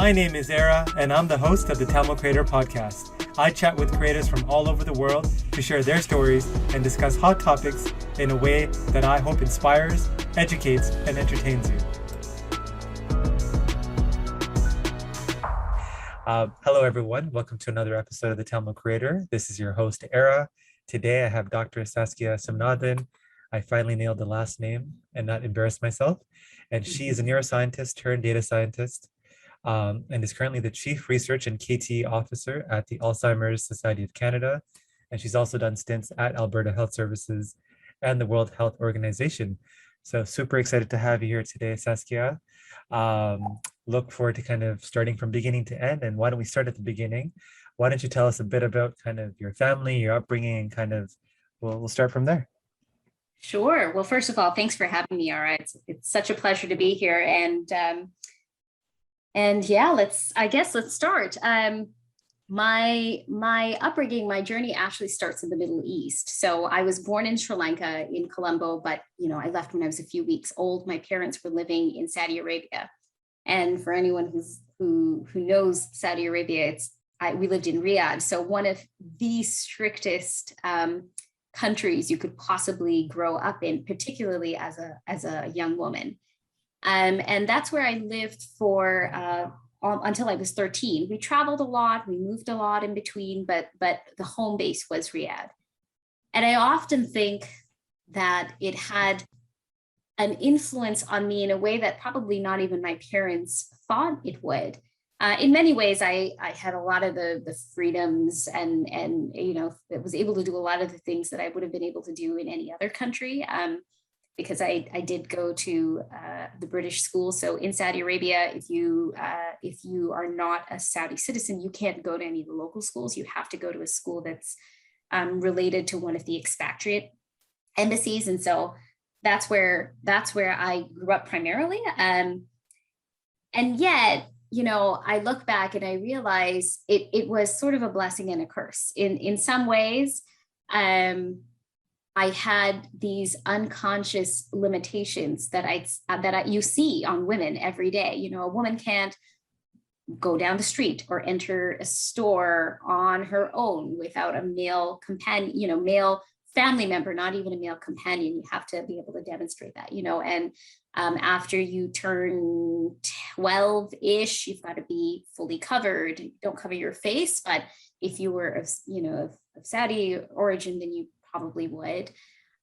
My name is Era, and I'm the host of the Tamil Creator Podcast. I chat with creators from all over the world to share their stories and discuss hot topics in a way that I hope inspires, educates, and entertains you. Hello, everyone. Welcome to another episode of the Tamil Creator. This is your host, Era. Today, I have Dr. Saskia Sivananthan. I finally nailed the last name and not embarrassed myself. And she is a neuroscientist turned data scientist, and is currently the Chief Research and KTE Officer at the Alzheimer Society of Canada. And she's also done stints at Alberta Health Services and the World Health Organization. So super excited to have you here today, Saskia. Look forward to kind of starting from beginning to end. And why don't we start at the beginning? Why don't you tell us a bit about kind of your family, your upbringing, and kind of, we'll start from there. Sure. Well, first of all, thanks for having me. All right. It's such a pleasure to be here. And yeah, let's start. My upbringing, my journey actually starts in the Middle East. So I was born in Sri Lanka in Colombo, but I left when I was a few weeks old. My parents were living in Saudi Arabia. And for anyone who knows Saudi Arabia, we lived in Riyadh. So one of the strictest countries you could possibly grow up in, particularly as a young woman. And that's where I lived for until I was 13. We traveled a lot, we moved a lot in between, but the home base was Riyadh. And I often think that it had an influence on me in a way that probably not even my parents thought it would. In many ways, I had a lot of the freedoms and was able to do a lot of the things that I would have been able to do in any other country, because I did go to the British school. So in Saudi Arabia, if you are not a Saudi citizen, you can't go to any of the local schools. You have to go to a school that's related to one of the expatriate embassies, and so that's where I grew up primarily. And yet, I look back and I realize it was sort of a blessing and a curse. In some ways, I had these unconscious limitations that you see on women every day. A woman can't go down the street or enter a store on her own without a male companion, male family member, not even a male companion. You have to be able to demonstrate that, and after you turn 12-ish, you've got to be fully covered. Don't cover your face, but if you were of Saudi origin, then you probably would.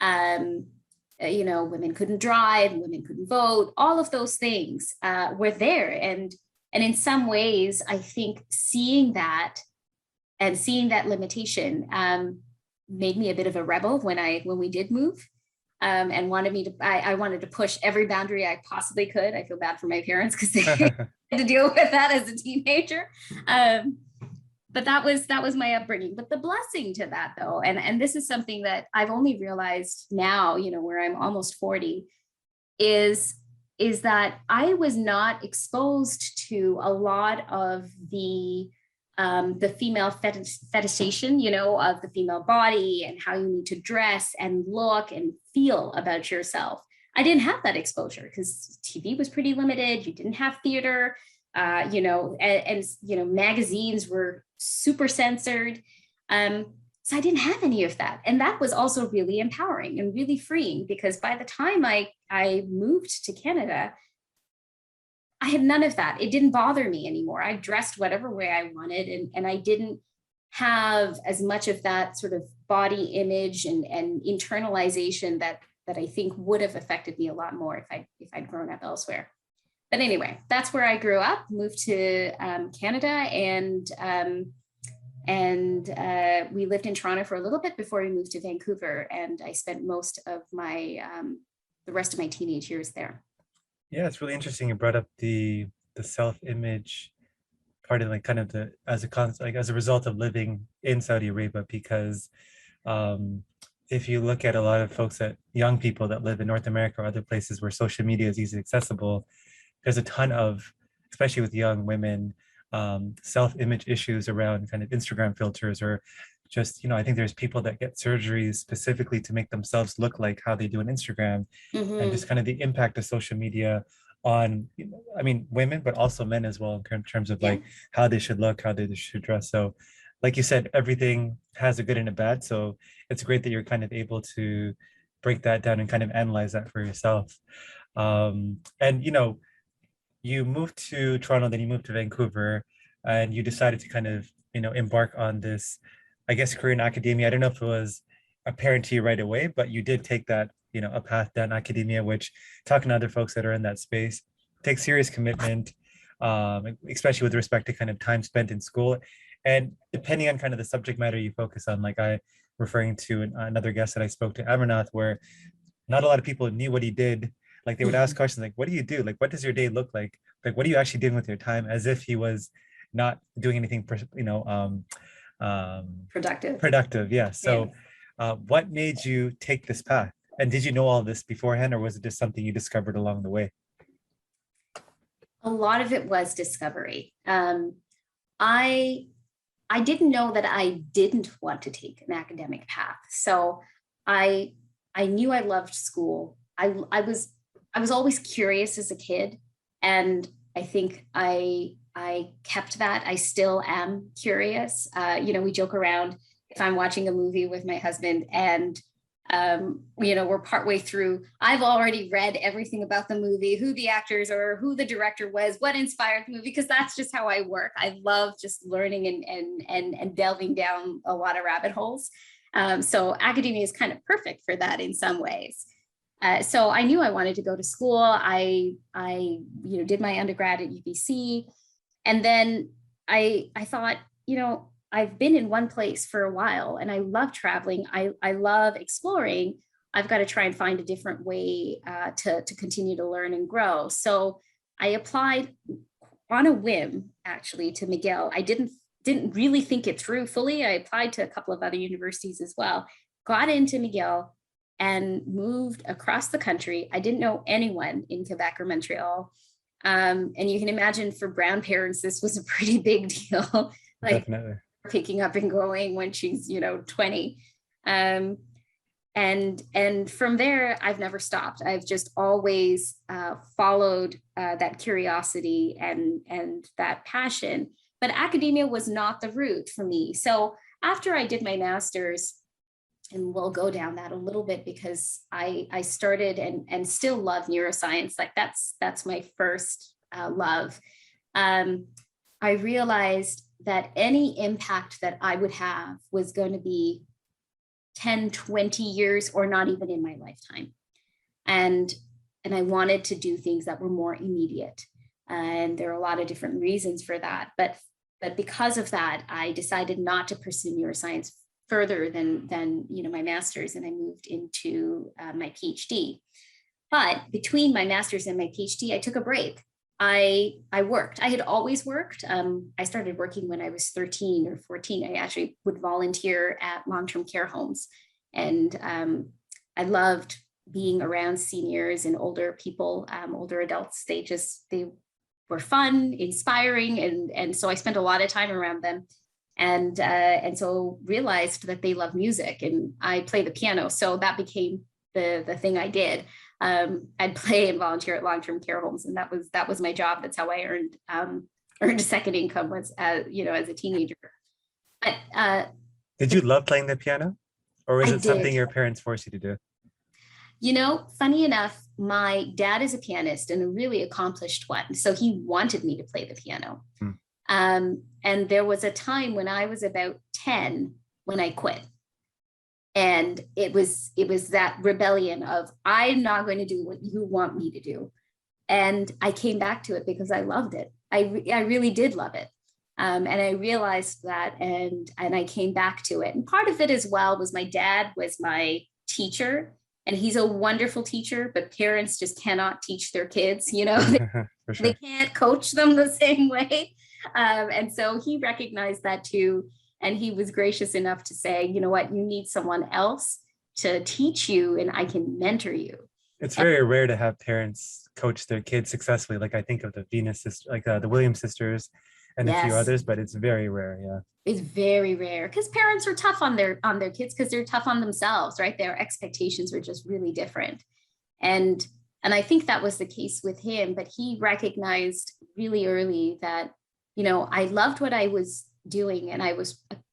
Women couldn't drive, women couldn't vote. All of those things were there, and in some ways, I think seeing that limitation made me a bit of a rebel when we did move. And I wanted to push every boundary I possibly could. I feel bad for my parents because they had to deal with that as a teenager. But that was my upbringing. But the blessing to that, though, and this is something that I've only realized now, where I'm almost 40, is that I was not exposed to a lot of the female fetishization, of the female body and how you need to dress and look and feel about yourself. I didn't have that exposure because TV was pretty limited. You didn't have theater, and magazines were super censored. So I didn't have any of that. And that was also really empowering and really freeing, because by the time I moved to Canada, I had none of that. It didn't bother me anymore. I dressed whatever way I wanted, and I didn't have as much of that sort of body image and internalization that I think would have affected me a lot more if I'd grown up elsewhere. But anyway, that's where I grew up, moved to Canada, and we lived in Toronto for a little bit before we moved to Vancouver, and I spent most of the rest of my teenage years there. Yeah, it's really interesting. You brought up the self-image part of as a result of living in Saudi Arabia, because if you look at a lot of young people that live in North America or other places where social media is easily accessible, there's a ton of, especially with young women, self-image issues around kind of Instagram filters, or just, I think there's people that get surgeries specifically to make themselves look like how they do on Instagram. Mm-hmm. And just kind of the impact of social media on, I mean, women, but also men as well in terms of Yeah. like how they should look, how they should dress. So like you said, everything has a good and a bad. So it's great that you're kind of able to break that down and kind of analyze that for yourself. And you moved to Toronto, then you moved to Vancouver, and you decided to kind of, embark on this, I guess, career in academia. I don't know if it was apparent to you right away, but you did take that, a path down academia, which talking to other folks that are in that space takes serious commitment, especially with respect to kind of time spent in school. And depending on kind of the subject matter you focus on, like I referring to another guest that I spoke to, Amarnath, where not a lot of people knew what he did. Like they would ask questions like, what do you do? Like, what does your day look like? Like, what are you actually doing with your time? As if he was not doing anything, Productive. productive. Yeah. So, Yeah. what made you take this path? And did you know all this beforehand, or was it just something you discovered along the way? A lot of it was discovery. I didn't know that I didn't want to take an academic path. So I knew I loved school. I was always curious as a kid, and I think I kept that. I still am curious. We joke around if I'm watching a movie with my husband and we're partway through, I've already read everything about the movie, who the actors are, who the director was, what inspired the movie, because that's just how I work. I love just learning and delving down a lot of rabbit holes. So academia is kind of perfect for that in some ways. So I knew I wanted to go to school. I did my undergrad at UBC, and then I thought, I've been in one place for a while and I love traveling. I love exploring. I've got to try and find a different way to continue to learn and grow. So I applied on a whim, actually, to McGill. I didn't really think it through fully. I applied to a couple of other universities as well, got into McGill and moved across the country. I didn't know anyone in Quebec or Montreal. And you can imagine for brown parents, this was a pretty big deal. Like, Definitely. picking up and going when she's 20, and from there I've never stopped. I've just always followed that curiosity and that passion, but academia was not the route for me. So after I did my master's, and we'll go down that a little bit because I started and still love neuroscience. Like that's my first love. I realized that any impact that I would have was going to be 10, 20 years, or not even in my lifetime. And I wanted to do things that were more immediate. And there are a lot of different reasons for that. But because of that, I decided not to pursue neuroscience further than my master's, and I moved into my PhD. But between my master's and my PhD, I took a break. I worked. I had always worked. I started working when I was 13 or 14. I actually would volunteer at long-term care homes. And I loved being around seniors and older people, older adults. They were fun, inspiring. And so I spent a lot of time around them. And so realized that they love music, and I play the piano. So that became the thing I did. I'd play and volunteer at long-term care homes, and that was my job. That's how I earned a second income, was as a teenager. But Did you love playing the piano, or was I it something did. your parents forced you to do? Funny enough, my dad is a pianist and a really accomplished one, so he wanted me to play the piano. And there was a time when I was about 10 when I quit. And it was that rebellion of, I'm not going to do what you want me to do. And I came back to it because I loved it. I really did love it. And I realized that, and I came back to it. And part of it as well was my dad was my teacher, and he's a wonderful teacher, but parents just cannot teach their kids, For sure. they can't coach them the same way. And so he recognized that too. And he was gracious enough to say, you know what, you need someone else to teach you, and I can mentor you. It's very rare to have parents coach their kids successfully. Like I think of the Venus sister, like the Williams sisters and a few Yes, others, but it's very rare. Yeah. it's very rare because parents are tough on their kids because they're tough on themselves, right? Their expectations are just really different. And And I think that was the case with him, but he recognized really early that, you know, I loved what I was doing, and I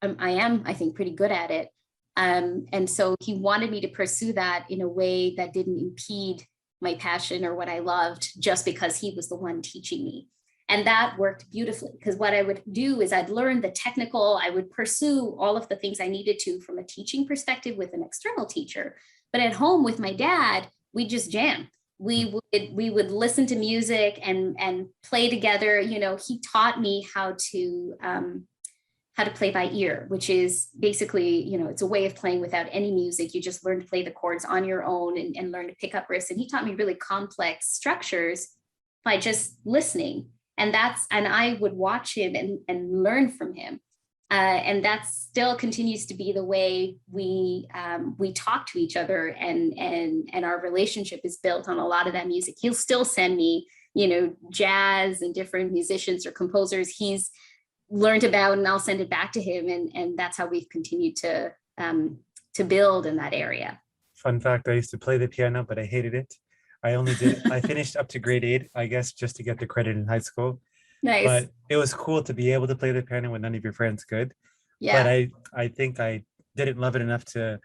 am, I think, pretty good at it. And so he wanted me to pursue that in a way that didn't impede my passion or what I loved, just because he was the one teaching me. And that worked beautifully, because what I would do is I'd learn the technical, I would pursue all of the things I needed to from a teaching perspective with an external teacher. But at home with my dad, we just jam. We would listen to music and play together. You know, he taught me how to play by ear, which is basically, you know, it's a way of playing without any music. You just learn to play the chords on your own and learn to pick up riffs. And he taught me really complex structures by just listening. And I would watch him and learn from him. And that still continues to be the way we talk to each other, and our relationship is built on a lot of that music. He'll still send me, you know, jazz and different musicians or composers he's learned about, and I'll send it back to him. And that's how we've continued to build in that area. Fun fact, I used to play the piano, but I hated it. I finished up to grade 8, I guess, just to get the credit in high school. Nice. But it was cool to be able to play the piano when none of your friends could. Yeah. But I think I didn't love it enough to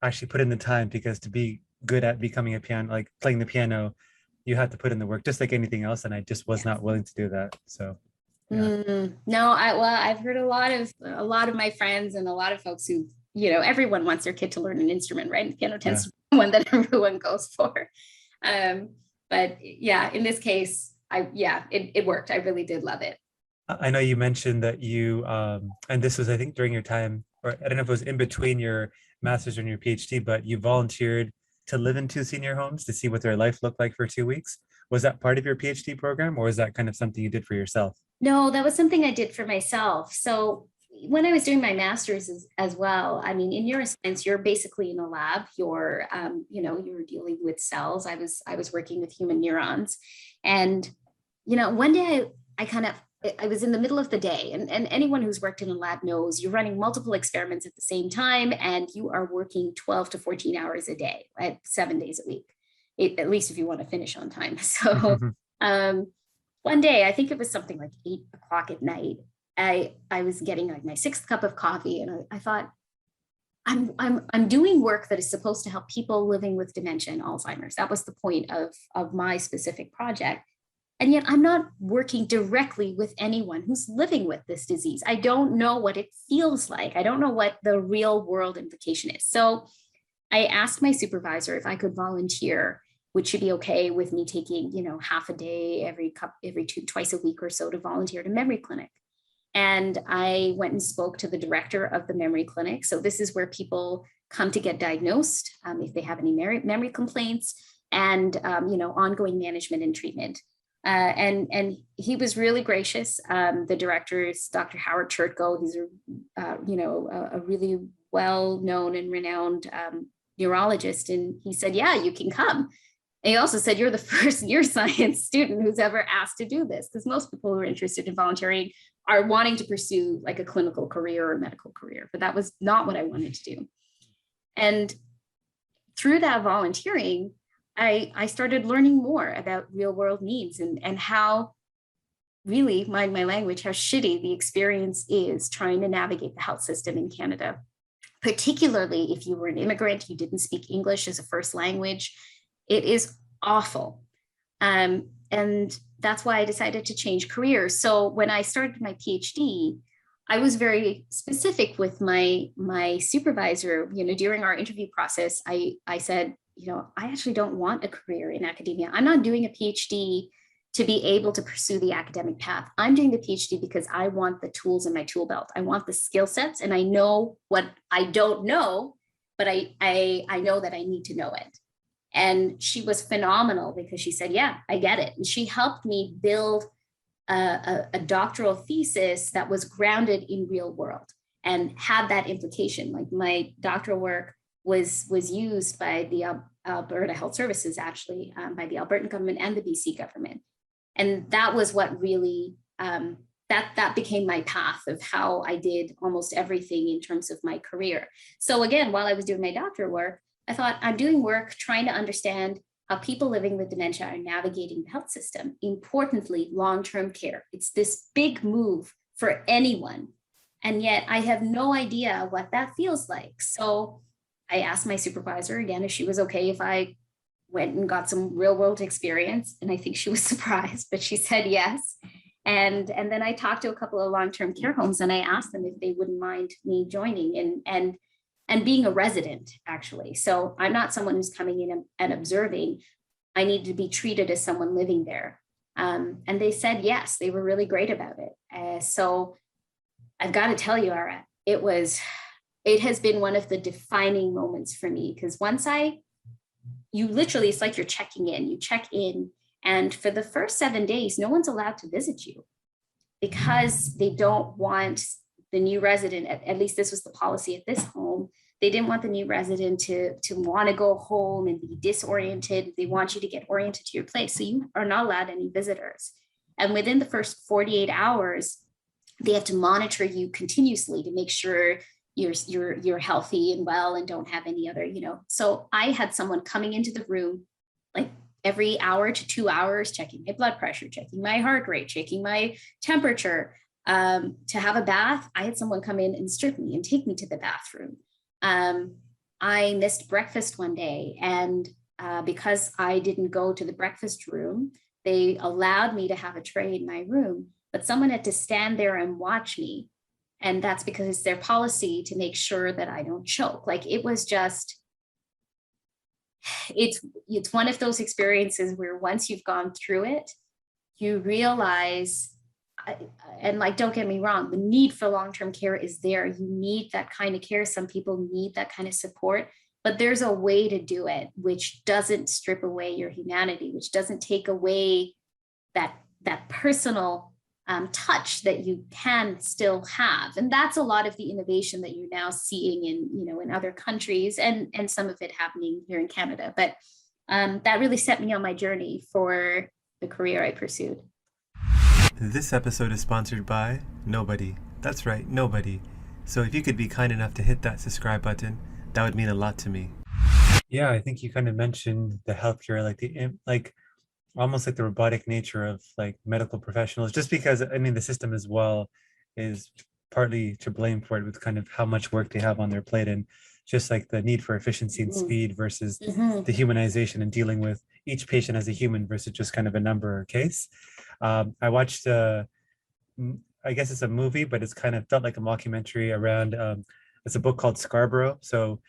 actually put in the time, because to be good at becoming a piano, like playing the piano, you have to put in the work, just like anything else. And I just was not willing to do that. So yeah. No, I've heard a lot of my friends and a lot of folks who, you know, everyone wants their kid to learn an instrument, right? The piano tends to be one that everyone goes for. But yeah, in this case, it worked. I really did love it. I know you mentioned that you, and this was, I think, during your time, or I don't know if it was in between your master's and your PhD, but you volunteered to live in 2 senior homes to see what their life looked like for 2 weeks. Was that part of your PhD program, or was that kind of something you did for yourself? No, that was something I did for myself. So when I was doing my master's as well, I mean, in neuroscience, you're basically in a lab. You're dealing with cells. I was working with human neurons, and you know, one day I was in the middle of the day, and anyone who's worked in a lab knows you're running multiple experiments at the same time, and you are working 12 to 14 hours a day, right? 7 days a week, at least if you want to finish on time. So one day, I think it was something like 8 o'clock at night, I was getting like my 6th cup of coffee, and I thought, I'm doing work that is supposed to help people living with dementia and Alzheimer's. That was the point of my specific project. And yet I'm not working directly with anyone who's living with this disease. I don't know what it feels like. I don't know what the real world implication is. So I asked my supervisor if I could volunteer. Would she be okay with me taking, you know, half a day twice a week or so to volunteer at a memory clinic? And I went and spoke to the director of the memory clinic. So this is where people come to get diagnosed if they have any memory complaints, and ongoing management and treatment. And he was really gracious. The director is Dr. Howard Chertko. He's a really well-known and renowned neurologist. And he said, yeah, you can come. And he also said, you're the first neuroscience student who's ever asked to do this, because most people who are interested in volunteering are wanting to pursue like a clinical career or a medical career, but that was not what I wanted to do. And through that volunteering, I started learning more about real world needs and how really, mind my language, how shitty the experience is trying to navigate the health system in Canada, particularly if you were an immigrant, you didn't speak English as a first language. It is awful. And that's why I decided to change careers. So when I started my PhD, I was very specific with my supervisor, during our interview process. I said, I actually don't want a career in academia. I'm not doing a PhD to be able to pursue the academic path. I'm doing the PhD because I want the tools in my tool belt. I want the skill sets, and I know what I don't know, but I know that I need to know it. And she was phenomenal because she said, yeah, I get it. And she helped me build a doctoral thesis that was grounded in real world and had that implication. Like my doctoral work was used by the Alberta Health Services, actually, by the Albertan government and the BC government. And that was what really, that became my path of how I did almost everything in terms of my career. So again, while I was doing my doctoral work, I thought I'm doing work trying to understand how people living with dementia are navigating the health system. Importantly, long-term care. It's this big move for anyone. And yet I have no idea what that feels like. So I asked my supervisor again if she was okay if I went and got some real world experience. And I think she was surprised, but she said yes. And then I talked to a couple of long-term care homes and I asked them if they wouldn't mind me joining and being a resident, actually. So I'm not someone who's coming in and observing. I need to be treated as someone living there. And they said yes, they were really great about it. So I've got to tell you, Ara, it has been one of the defining moments for me, because you literally, it's like you're checking in, you check in. And for the first 7 days, no one's allowed to visit you because they don't want the new resident, at least this was the policy at this home. They didn't want the new resident to want to go home and be disoriented. They want you to get oriented to your place. So you are not allowed any visitors. And within the first 48 hours, they have to monitor you continuously to make sure you're healthy and well and don't have any other, So I had someone coming into the room like every hour to 2 hours, checking my blood pressure, checking my heart rate, checking my temperature. To have a bath, I had someone come in and strip me and take me to the bathroom. I missed breakfast one day, and because I didn't go to the breakfast room, they allowed me to have a tray in my room, but someone had to stand there and watch me. And that's because it's their policy to make sure that I don't choke. Like, it was just, it's one of those experiences where once you've gone through it, you realize, and like, don't get me wrong, the need for long-term care is there. You need that kind of care. Some people need that kind of support, but there's a way to do it, which doesn't strip away your humanity, which doesn't take away that personal touch that you can still have. And that's a lot of the innovation that you're now seeing in other countries, and some of it happening here in Canada. But that really set me on my journey for the career I pursued. This episode is sponsored by nobody. That's right, nobody. So if you could be kind enough to hit that subscribe button, that would mean a lot to me. Yeah, I think you kind of mentioned the healthcare, like almost like the robotic nature of like medical professionals, just because the system as well is partly to blame for it with kind of how much work they have on their plate, and just like the need for efficiency and speed versus the humanization and dealing with each patient as a human versus just kind of a number or case. I watched I guess it's a movie, but it's kind of felt like a mockumentary around it's a book called Scarborough. So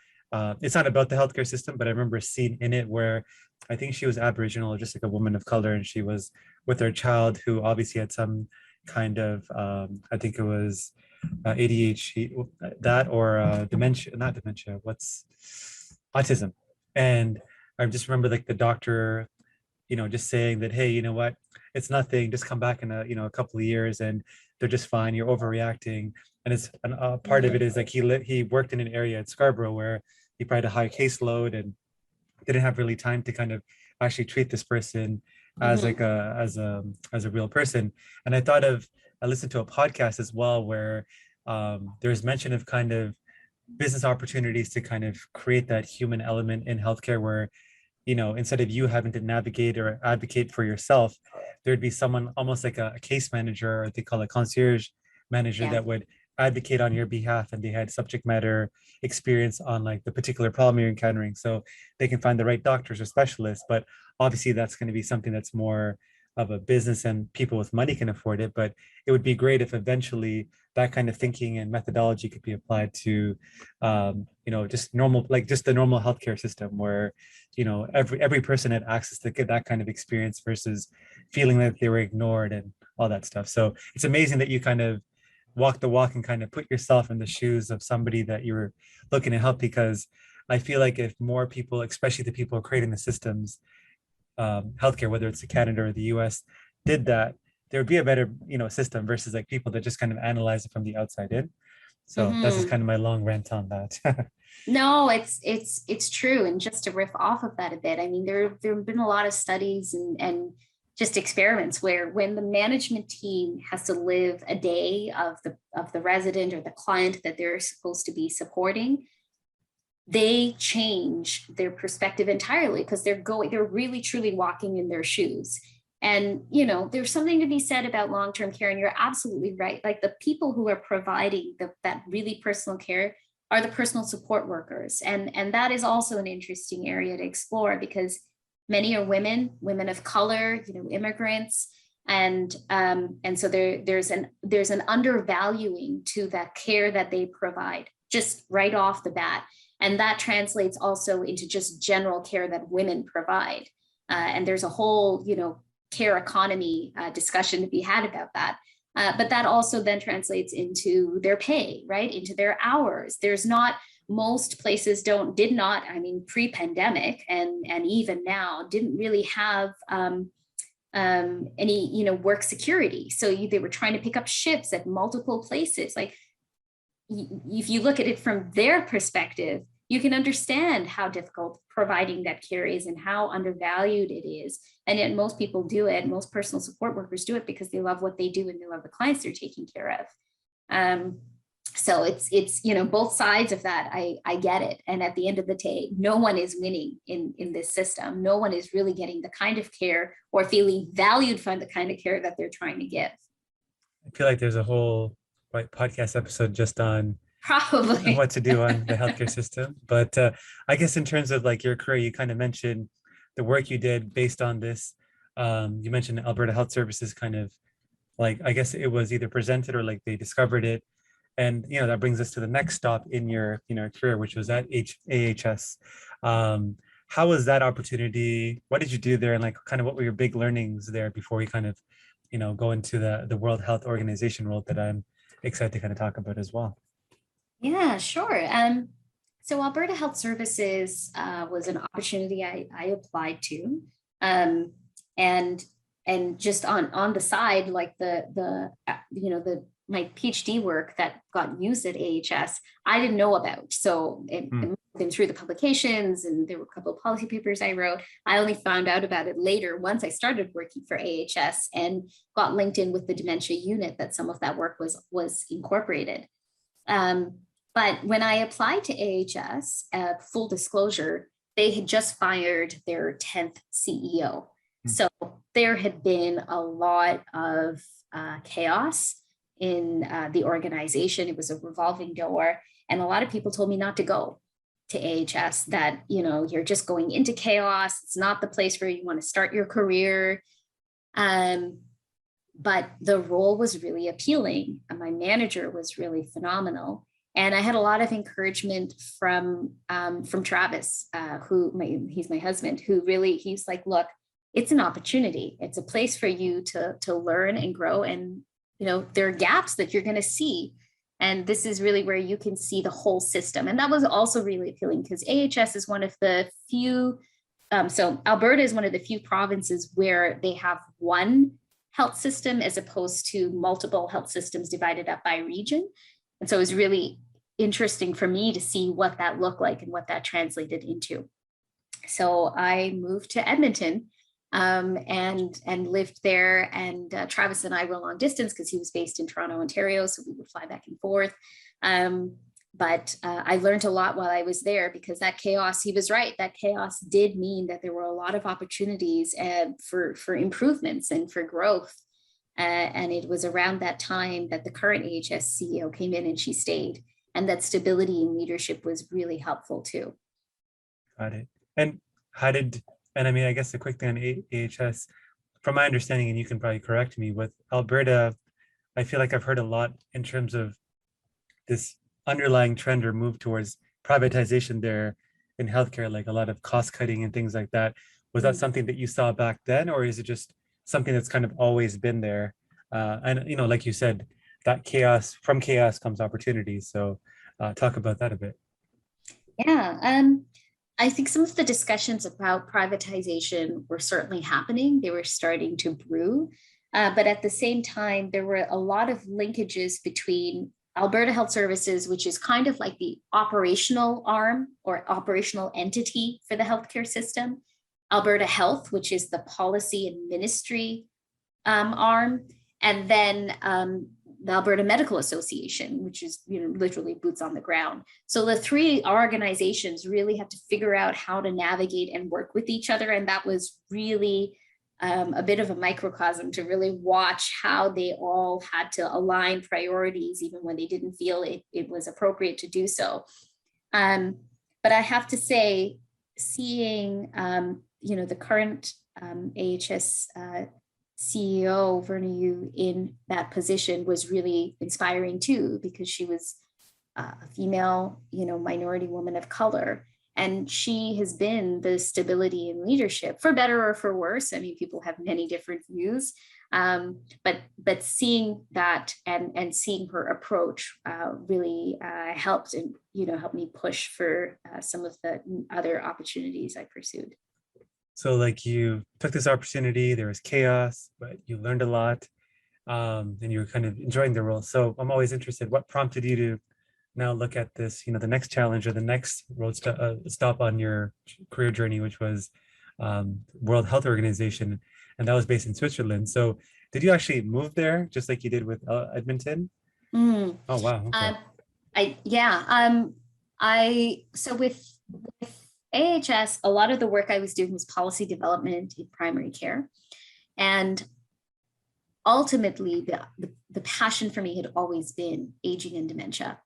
it's not about the healthcare system, but I remember a scene in it where I think she was Aboriginal, or just like a woman of color, and she was with her child who obviously had some kind of I think it was ADHD, that, or dementia, not dementia, what's autism. And I just remember like the doctor, just saying that, hey, you know what, it's nothing, just come back in a couple of years and they're just fine, you're overreacting. And it's part of it is like he worked in an area at Scarborough where he probably had a high caseload and didn't have really time to kind of actually treat this person as like as a real person. And I listened to a podcast as well where there's mention of kind of business opportunities to kind of create that human element in healthcare where, instead of you having to navigate or advocate for yourself, there'd be someone almost like a case manager, or they call it concierge manager, that would advocate on your behalf, and they had subject matter experience on like the particular problem you're encountering, so they can find the right doctors or specialists. But obviously that's going to be something that's more of a business and people with money can afford it. But it would be great if eventually that kind of thinking and methodology could be applied to just the normal healthcare system where every person had access to get that kind of experience versus feeling that they were ignored and all that stuff. So it's amazing that you kind of walk the walk and kind of put yourself in the shoes of somebody that you're looking to help, because I feel like if more people, especially the people creating the systems, healthcare, whether it's Canada or the US, did that, there would be a better system versus like people that just kind of analyze it from the outside in. So that's just kind of my long rant on that. No, it's true. And just to riff off of that a bit, I mean, there have been a lot of studies and just experiments where when the management team has to live a day of the resident or the client that they're supposed to be supporting, they change their perspective entirely because they're really truly walking in their shoes. And, there's something to be said about long-term care, and you're absolutely right. Like, the people who are providing that really personal care are the personal support workers. And that is also an interesting area to explore, because many are women of color, immigrants. And so there's an undervaluing to that care that they provide just right off the bat. And that translates also into just general care that women provide. And there's a whole, care economy discussion to be had about that. But that also then translates into their pay, right? Into their hours. Most places did not, pre-pandemic and even now, didn't really have any, work security. So they were trying to pick up shifts at multiple places. Like, if you look at it from their perspective, you can understand how difficult providing that care is and how undervalued it is. And yet most people do it. Most personal support workers do it because they love what they do and they love the clients they're taking care of. So it's both sides of that. I get it. And at the end of the day, no one is winning in this system. No one is really getting the kind of care or feeling valued for the kind of care that they're trying to give. I feel like there's a whole podcast episode just on probably what to do on the healthcare system. But I guess in terms of like your career, you kind of mentioned the work you did based on this. You mentioned Alberta Health Services kind of like, I guess it was either presented or like they discovered it. And, that brings us to the next stop in your, career, which was at AHS. How was that opportunity? What did you do there? And like, kind of what were your big learnings there before we kind of, go into the World Health Organization role that I'm excited to kind of talk about as well? Yeah, sure. So Alberta Health Services was an opportunity I applied to, and just on the side, like my PhD work that got used at AHS, I didn't know about. So it been through the publications, and there were a couple of policy papers I wrote. I only found out about it later once I started working for AHS and got linked in with the dementia unit that some of that work was incorporated. But when I applied to AHS, full disclosure, they had just fired their 10th CEO. So there had been a lot of chaos in the organization. It was a revolving door. And a lot of people told me not to go to AHS, that, you're just going into chaos. It's not the place where you want to start your career. But the role was really appealing. And my manager was really phenomenal. And I had a lot of encouragement from Travis, he's my husband, he's like, look, it's an opportunity. It's a place for you to learn and grow. And, there are gaps that you're going to see. And this is really where you can see the whole system. And that was also really appealing because AHS is one of the few, so Alberta is one of the few provinces where they have one health system as opposed to multiple health systems divided up by region. And so it was really interesting for me to see what that looked like and what that translated into. So I moved to Edmonton and lived there. And Travis and I were long distance because he was based in Toronto, Ontario. So we would fly back and forth. But I learned a lot while I was there because that chaos, he was right, that chaos did mean that there were a lot of opportunities for improvements and for growth. And it was around that time that the current AHS CEO came in and she stayed. And that stability in leadership was really helpful too. Got it. And I guess the quick thing on AHS, from my understanding, and you can probably correct me, with Alberta, I feel like I've heard a lot in terms of this underlying trend or move towards privatization there in healthcare, like a lot of cost cutting and things like that. Was that something that you saw back then, or is it just something that's kind of always been there? And, like you said, that from chaos comes opportunity. So talk about that a bit. Yeah. I think some of the discussions about privatization were certainly happening. They were starting to brew. But at the same time, there were a lot of linkages between Alberta Health Services, which is kind of like the operational arm or operational entity for the healthcare system, Alberta Health, which is the policy and ministry arm, and then the Alberta Medical Association, which is, literally boots on the ground. So the three organizations really have to figure out how to navigate and work with each other. And that was really a bit of a microcosm to really watch how they all had to align priorities, even when they didn't feel it was appropriate to do so. But I have to say, seeing, the current AHS CEO, Verna Yu, in that position was really inspiring too, because she was a female, minority woman of color. And she has been the stability in leadership, for better or for worse. I mean, people have many different views, but seeing that and seeing her approach really helped and helped me push for some of the other opportunities I pursued. So like you took this opportunity, there was chaos, but you learned a lot, and you were kind of enjoying the role. So I'm always interested, what prompted you to now look at this, the next challenge or the next road stop on your career journey, which was World Health Organization, and that was based in Switzerland. So did you actually move there just like you did with Edmonton? Oh, wow. Okay. So with AHS, a lot of the work I was doing was policy development in primary care. And ultimately, the passion for me had always been aging and dementia.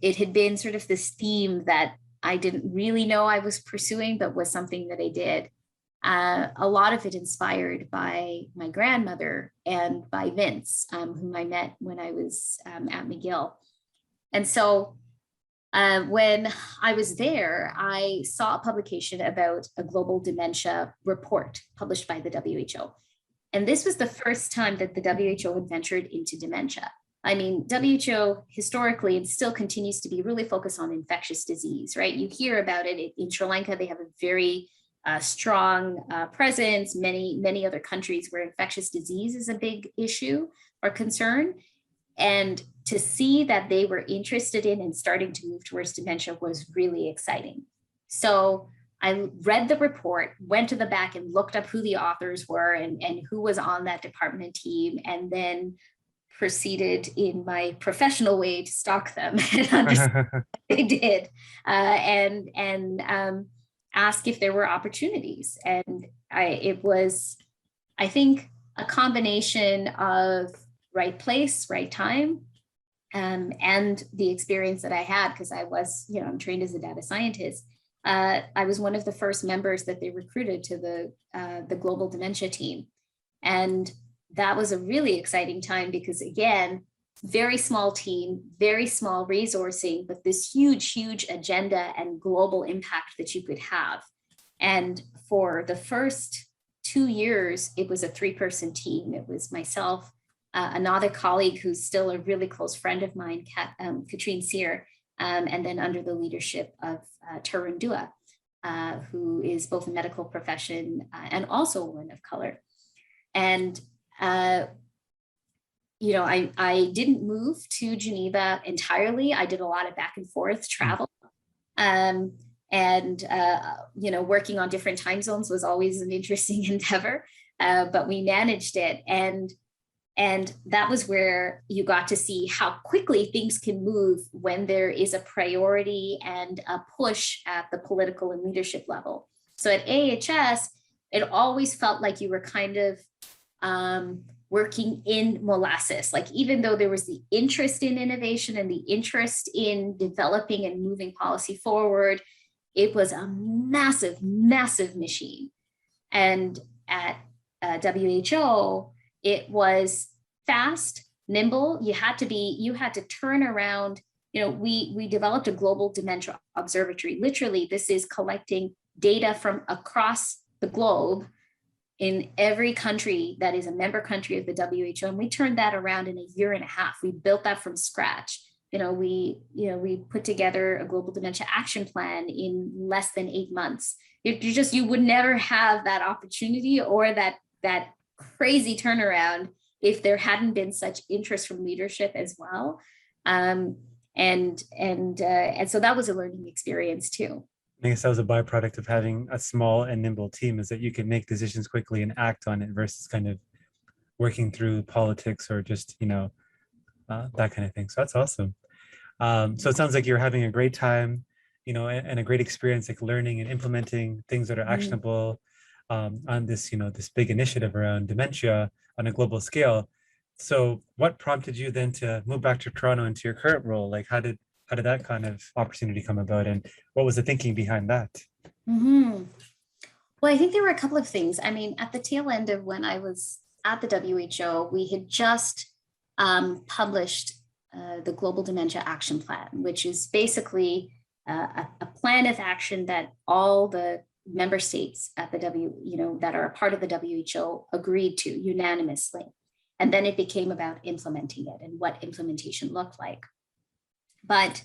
It had been sort of this theme that I didn't really know I was pursuing, but was something that I did. A lot of it inspired by my grandmother and by Vince, whom I met when I was at McGill. And so when I was there, I saw a publication about a global dementia report published by the WHO. And this was the first time that the WHO had ventured into dementia. I mean, WHO historically, and still continues to be, really focused on infectious disease, right? You hear about it in Sri Lanka. They have a very strong presence. Many other countries where infectious disease is a big issue or concern. And to see that they were interested in and starting to move towards dementia was really exciting. So I read the report, went to the back and looked up who the authors were and who was on that department team, and then proceeded in my professional way to stalk them and understand what they did, and ask if there were opportunities. And it was, I think, a combination of right place, right time, and the experience that I had, because I was, I'm trained as a data scientist. I was one of the first members that they recruited to the global dementia team. And that was a really exciting time because, again, very small team, very small resourcing, but this huge agenda and global impact that you could have. And for the first 2 years, it was a 3-person team. It was myself, another colleague who's still a really close friend of mine, Katrine Sear, and then under the leadership of Tarun Dua, who is both a medical profession and also a woman of color. And I didn't move to Geneva entirely. I did a lot of back and forth travel. Working on different time zones was always an interesting endeavor, but we managed it. And that was where you got to see how quickly things can move when there is a priority and a push at the political and leadership level. So at AHS, it always felt like you were kind of working in molasses. Like, even though there was the interest in innovation and the interest in developing and moving policy forward, it was a massive machine. And at WHO, it was fast, nimble. You had to turn around. We developed a global dementia observatory. Literally, this is collecting data from across the globe in every country that is a member country of the WHO. And we turned that around in a year and a half. We built that from scratch. We put together a global dementia action plan in less than 8 months. You would never have that opportunity or that crazy turnaround if there hadn't been such interest from leadership as well. And so that was a learning experience too. I guess that was a byproduct of having a small and nimble team, is that you can make decisions quickly and act on it versus kind of working through politics or just, that kind of thing. So that's awesome. So it sounds like you're having a great time, and a great experience, like learning and implementing things that are actionable on this, this big initiative around dementia on a global scale. So what prompted you then to move back to Toronto into your current role? Like how did that kind of opportunity come about, and what was the thinking behind that? Mm-hmm. Well, I think there were a couple of things. I mean, at the tail end of when I was at the WHO, we had just published the Global Dementia Action Plan, which is basically a plan of action that all the member states at the that are a part of the WHO agreed to unanimously. And then it became about implementing it and what implementation looked like. But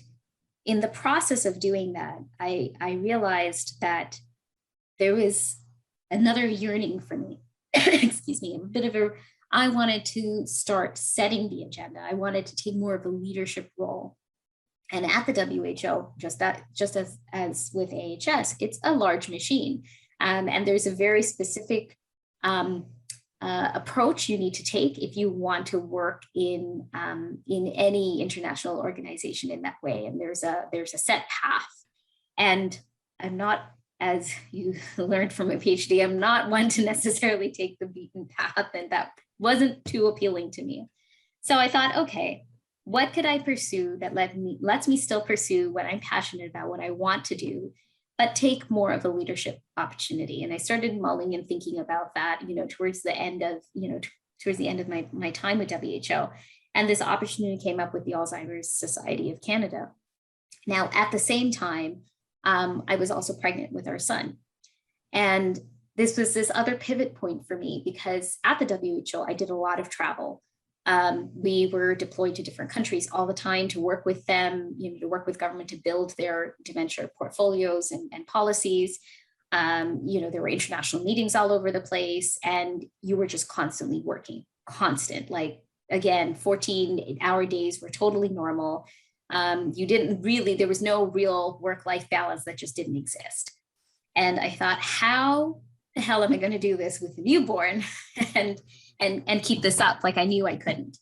in the process of doing that, I realized that there was another yearning for me. Excuse me, I wanted to start setting the agenda. I wanted to take more of a leadership role. And at the WHO, just as with AHS, it's a large machine. And there's a very specific approach you need to take if you want to work in any international organization in that way. And there's a set path. And I'm not, as you learned from a PhD, I'm not one to necessarily take the beaten path, and that wasn't too appealing to me. So I thought, okay, what could I pursue that lets me still pursue what I'm passionate about, what I want to do, but take more of a leadership opportunity? And I started mulling and thinking about that, towards the end of my time with WHO. And this opportunity came up with the Alzheimer Society of Canada. Now, at the same time, I was also pregnant with our son. And this was this other pivot point for me, because at the WHO, I did a lot of travel. We were deployed to different countries all the time to work with them, to work with government to build their dementia portfolios and policies. There were international meetings all over the place, and you were just constantly working, like, again, 14-hour days were totally normal. There was no real work-life balance, that just didn't exist. And I thought, how the hell am I going to do this with a newborn and keep this up? Like, I knew I couldn't.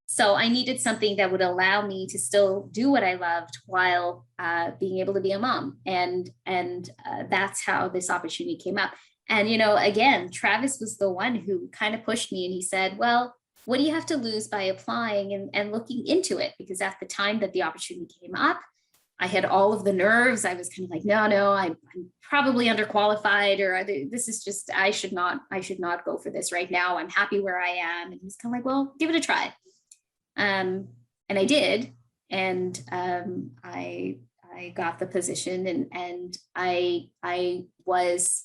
So I needed something that would allow me to still do what I loved while being able to be a mom. And that's how this opportunity came up. And, again, Travis was the one who kind of pushed me, and he said, well, what do you have to lose by applying and looking into it? Because at the time that the opportunity came up, I had all of the nerves. I was kind of like, no, I'm probably underqualified, or this is just, I should not go for this right now. I'm happy where I am. And he's kind of like, well, give it a try. And I did. And I got the position, and I was,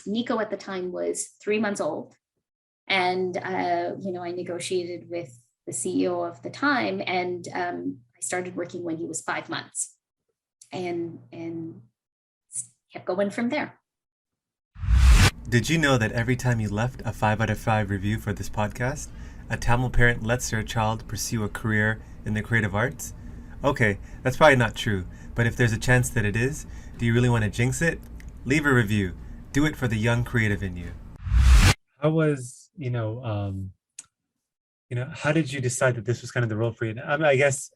Nico at the time was 3 months old. And, I negotiated with the CEO of the time, and I started working when he was 5 months, and kept going from there. Did you know that every time you left a 5 out of 5 review for this podcast, a Tamil parent lets their child pursue a career in the creative arts? Okay, that's probably not true, but if there's a chance that it is, do you really want to jinx it? Leave a review. Do it for the young creative in you. How was, how did you decide that this was kind of the role for you? I mean, I guess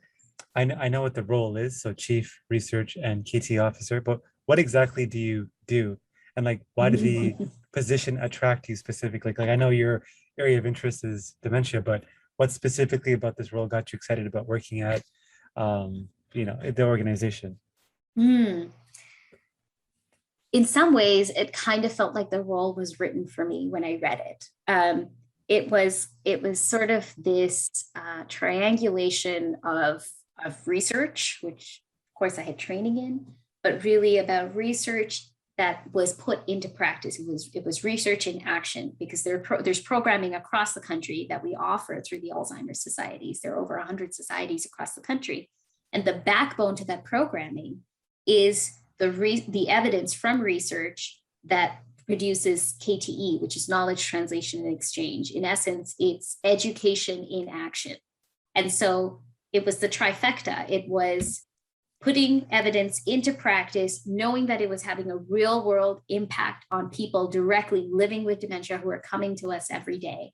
I know what the role is, so Chief Research and KTE Officer, but what exactly do you do? And like, why did the position attract you specifically? Like, I know your area of interest is dementia, but what specifically about this role got you excited about working at, the organization? In some ways, it kind of felt like the role was written for me when I read it. It was sort of this triangulation of research, which of course I had training in, but really about research that was put into practice. It was research in action, because there's programming across the country that we offer through the Alzheimer societies. There are over 100 societies across the country. And the backbone to that programming is the evidence from research that produces KTE, which is knowledge translation and exchange. In essence, it's education in action. And so it was the trifecta. It was putting evidence into practice, knowing that it was having a real world impact on people directly living with dementia who are coming to us every day.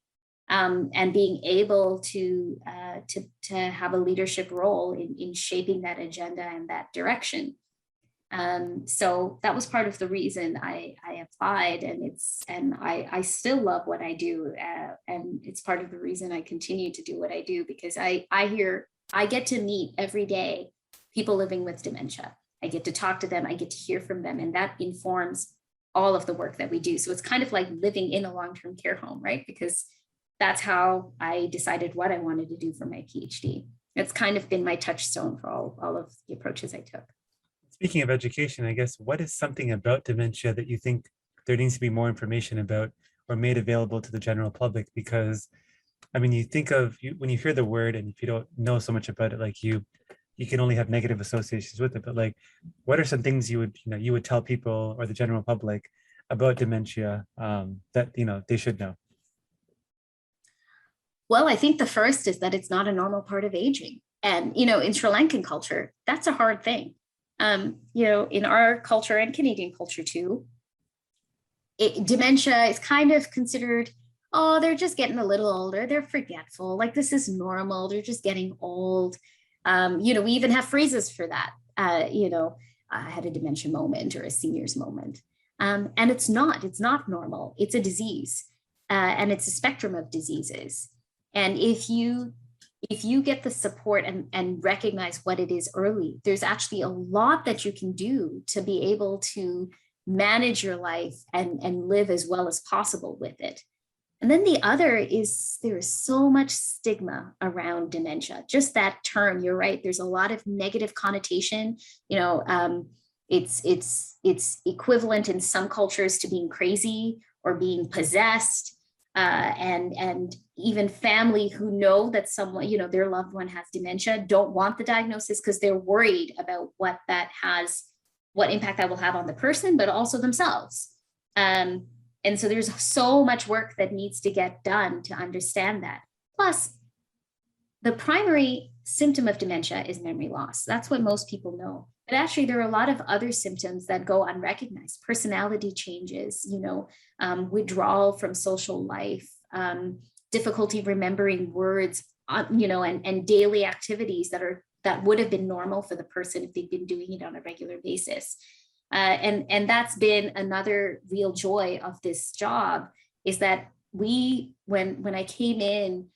and being able to have a leadership role in shaping that agenda and that direction. So that was part of the reason I applied, and I still love what I do, and it's part of the reason I continue to do what I do, because I get to meet every day people living with dementia. I get to talk to them, I get to hear from them, and that informs all of the work that we do. So it's kind of like living in a long-term care home, right? Because that's how I decided what I wanted to do for my PhD. It's kind of been my touchstone for all of the approaches I took. Speaking of education, I guess, what is something about dementia that you think there needs to be more information about or made available to the general public? Because, I mean, you think of, when you hear the word, and if you don't know so much about it, like you can only have negative associations with it, but like, what are some things you would tell people or the general public about dementia that, they should know? Well, I think the first is that it's not a normal part of aging. And, in Sri Lankan culture, that's a hard thing. In our culture and Canadian culture too, dementia is kind of considered, oh, they're just getting a little older, they're forgetful, like this is normal, they're just getting old. We even have phrases for that. I had a dementia moment or a senior's moment. And it's not normal. It's a disease, and it's a spectrum of diseases. And if you get the support and recognize what it is early, there's actually a lot that you can do to be able to manage your life and live as well as possible with it. And then the other is there is so much stigma around dementia. Just that term, you're right. There's a lot of negative connotation. It's equivalent in some cultures to being crazy or being possessed. And even family who know that someone, their loved one has dementia, don't want the diagnosis because they're worried about what impact that will have on the person, but also themselves. And so there's so much work that needs to get done to understand that. Plus, the primary symptom of dementia is memory loss. That's what most people know. But actually, there are a lot of other symptoms that go unrecognized. Personality changes, withdrawal from social life, difficulty remembering words, and daily activities that would have been normal for the person if they'd been doing it on a regular basis. And that's been another real joy of this job, is that when I came in,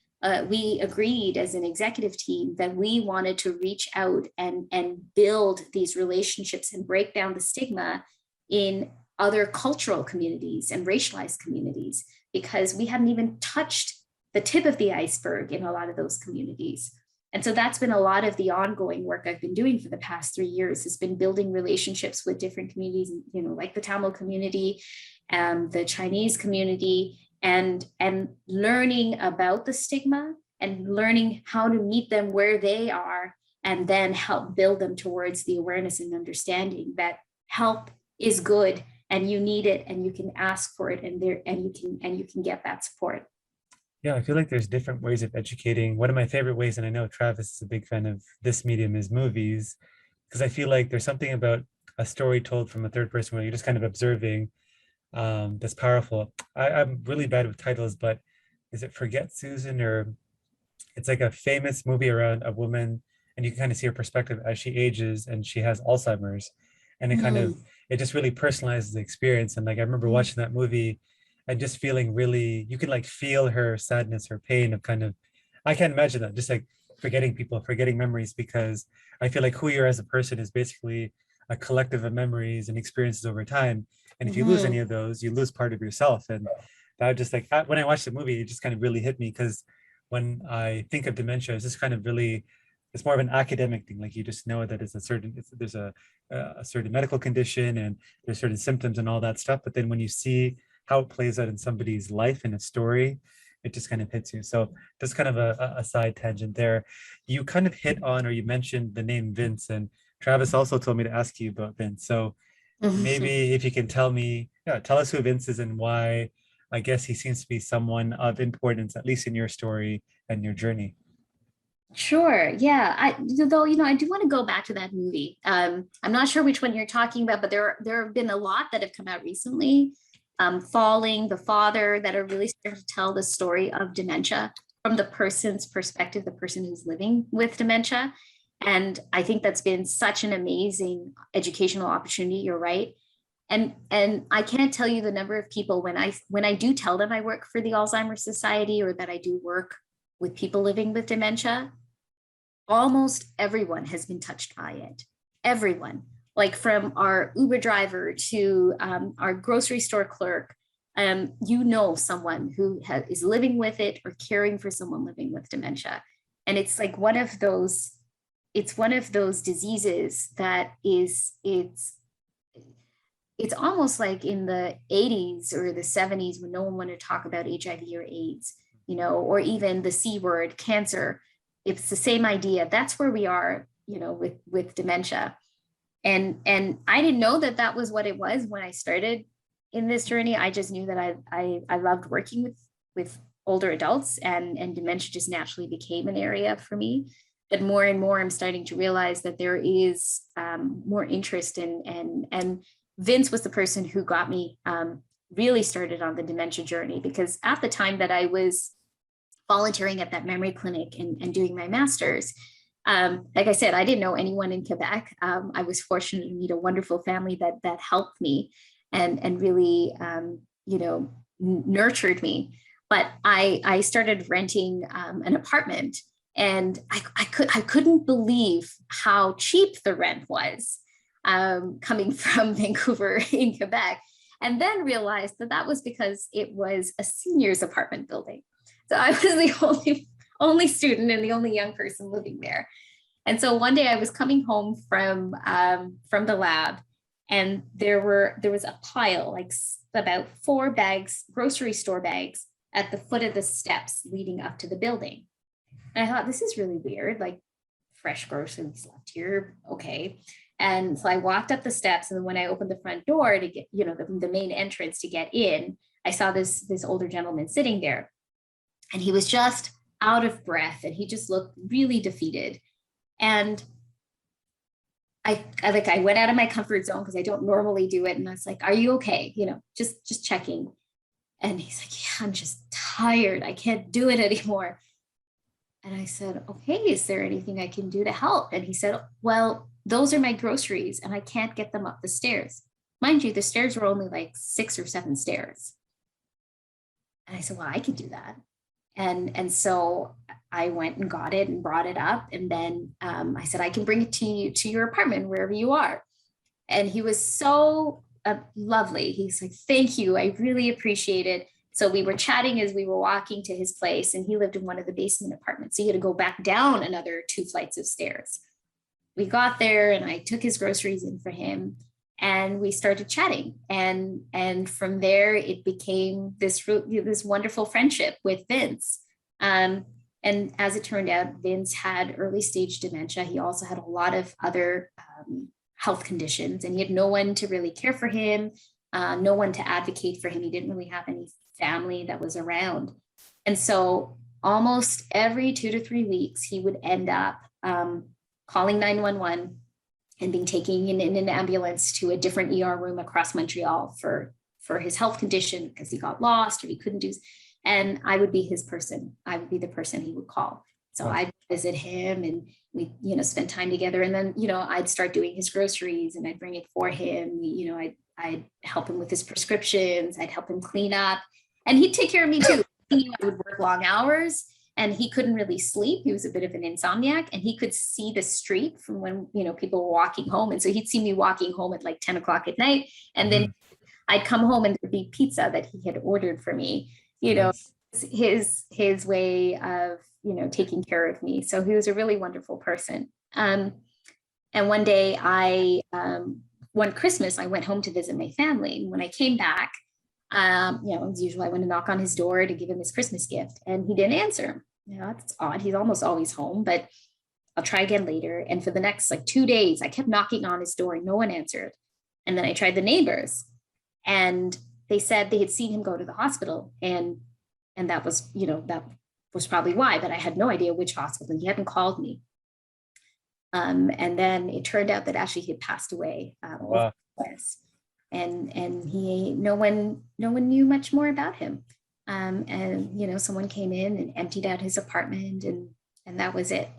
we agreed as an executive team that we wanted to reach out and build these relationships and break down the stigma in other cultural communities and racialized communities, because we hadn't even touched the tip of the iceberg in a lot of those communities. And so that's been a lot of the ongoing work I've been doing for the past 3 years, has been building relationships with different communities, like the Tamil community and the Chinese community, and learning about the stigma and learning how to meet them where they are, and then help build them towards the awareness and understanding that help is good and you need it and you can ask for it, and you can get that support. Yeah, I feel like there's different ways of educating. One of my favorite ways, and I know Travis is a big fan of this medium, is movies, because I feel like there's something about a story told from a third person where you're just kind of observing, that's powerful. I'm really bad with titles, but is it Forget Susan, or it's like a famous movie around a woman, and you can kind of see her perspective as she ages and she has Alzheimer's, and it just really personalizes the experience. And like, I remember watching that movie and just feeling really, you can like feel her sadness, her pain of kind of, I can't imagine that, just like forgetting people, forgetting memories, because I feel like who you are as a person is basically a collective of memories and experiences over time. And if you lose any of those, you lose part of yourself. And that just like, when I watched the movie, it just kind of really hit me, because when I think of dementia, it's just kind of really, it's more of an academic thing. Like, you just know that there's a certain medical condition and there's certain symptoms and all that stuff. But then when you see how it plays out in somebody's life and a story, it just kind of hits you. So just kind of a side tangent there. You kind of hit on, or you mentioned the name Vince, and Travis also told me to ask you about Vince. So maybe if you can tell us who Vince is and why, I guess he seems to be someone of importance, at least in your story and your journey. Sure. Yeah. I do want to go back to that movie. I'm not sure which one you're talking about, but there have been a lot that have come out recently. Falling, the father, that are really starting to tell the story of dementia from the person's perspective, the person who's living with dementia. And I think that's been such an amazing educational opportunity. You're right. And I can't tell you the number of people when I do tell them I work for the Alzheimer Society or that I do work with people living with dementia, almost everyone has been touched by it. Everyone, like from our Uber driver to our grocery store clerk, someone who is living with it or caring for someone living with dementia. And it's like one of those diseases that it's almost like in the 80s or the 70s when no one wanted to talk about HIV or AIDS, or even the C word, cancer. It's the same idea. That's where we are, with dementia. And I didn't know that was what it was when I started in this journey. I just knew that I loved working with older adults, and dementia just naturally became an area for me. But more and more, I'm starting to realize that there is more interest and Vince was the person who got me really started on the dementia journey, because at the time that I was volunteering at that memory clinic and doing my master's, like I said, I didn't know anyone in Quebec. I was fortunate to meet a wonderful family that helped me and really, nurtured me. But I started renting an apartment, and I couldn't believe how cheap the rent was. Coming from Vancouver in Quebec, and then realized that was because it was a seniors apartment building. So I was the only student and the only young person living there. And so one day I was coming home from the lab, and there was a pile, like about 4 bags, grocery store bags, at the foot of the steps leading up to the building. And I thought, this is really weird, like fresh groceries left here. Okay. And so I walked up the steps, and when I opened the front door to get, the main entrance to get in, I saw this older gentleman sitting there, and he was just out of breath, and he just looked really defeated. And I went out of my comfort zone because I don't normally do it. And I was like, "Are you okay? Just checking." And he's like, "Yeah, I'm just tired. I can't do it anymore." And I said, "Okay, is there anything I can do to help?" And he said, "Well, those are my groceries, and I can't get them up the stairs." Mind you, the stairs were only like 6 or 7 stairs. And I said, "Well, I could do that." And so I went and got it and brought it up. And then I said, "I can bring it to your apartment, wherever you are." And he was so lovely. He's like, "Thank you. I really appreciate it." So we were chatting as we were walking to his place, and he lived in one of the basement apartments. So he had to go back down another 2 flights of stairs. We got there, and I took his groceries in for him, and we started chatting. And from there, it became this wonderful friendship with Vince. And as it turned out, Vince had early stage dementia. He also had a lot of other health conditions, and he had no one to really care for him, no one to advocate for him. He didn't really have any family that was around. And so almost every 2 to 3 weeks, he would end up calling 911 and being taken in an ambulance to a different ER room across Montreal for his health condition, because he got lost or he couldn't do. And I would be his person. I would be the person he would call. So I'd visit him, and we, spend time together. And then, I'd start doing his groceries, and I'd bring it for him. I'd help him with his prescriptions. I'd help him clean up, and he'd take care of me too. He knew I would work long hours, and he couldn't really sleep. He was a bit of an insomniac, and he could see the street from when, people were walking home. And so he'd see me walking home at like 10 o'clock at night. And then I'd come home, and there'd be pizza that he had ordered for me, his way of, taking care of me. So he was a really wonderful person. And one day one Christmas, I went home to visit my family. And when I came back, as usual, I went to knock on his door to give him his Christmas gift, and he didn't answer. That's odd. He's almost always home, but I'll try again later. And for the next 2 days, I kept knocking on his door and no one answered. And then I tried the neighbors, and they said they had seen him go to the hospital. And that was, that was probably why, but I had no idea which hospital. He hadn't called me. And then it turned out that actually he had passed away. Wow. and no one knew much more about him. And someone came in and emptied out his apartment, and that was it.